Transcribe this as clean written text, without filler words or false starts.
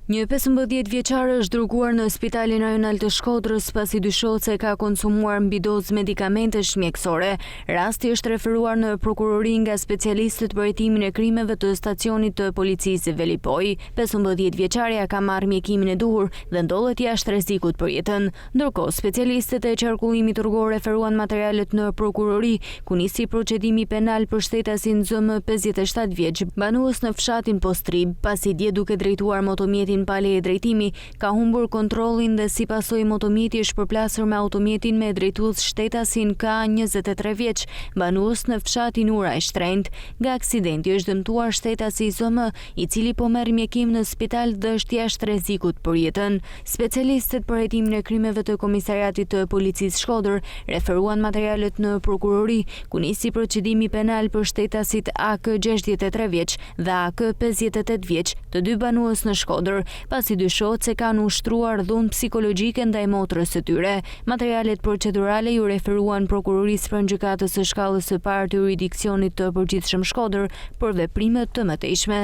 Një 15 vjeçare është dërguar në Spitalin Rajonal të Shkodrës pasi dyshohet se ka konsumuar mbi dozë medikamentesh mjekësore. Rasti është referuar në prokurori nga specialistët për hetimin e krimeve të stacionit të policisë Velipoj. 15 vjeçaria ka marrë mjekimin e duhur dhe ndodhet jashtë rrezikut për jetën. Ndërkohë, specialistët e qarkullimit rrugor referuan materialet në prokurori, ku nisi procedimi penal për shtetasin ZM 57 vjeç, banues në fshatin Postrib, pasi dje duke drejtuar motomjetin pale e drejtimi, ka humbur kontrollin dhe si pasojë motomjeti është përplasur me automjetin me drejtues shtetasin ka 23 vjeç, banues në fshatin Ura e Shtrenjtë. Nga aksidenti është dëmtuar shtetasi ZM, i cili po merr mjekim në spital dhe është jashtë rrezikut për jetën. Specialistët për hetimin e krimeve të Komisariatit të Policisë Shkodër referuan materialet në prokurori, ku nisi procedimi penal për shtetasit AK 63 vjeç dhe AK 58 vjeç, të dy banues në Shkodër, pasi dyshohet se kanë ushtruar dhunë psikologjike ndaj motrës së tyre. Materialet procedurale ju referuan prokurorisë pranë gjykatës së shkallës së parë të jurisdiksionit të përgjithshëm Shkodër për veprime të mëtejshme.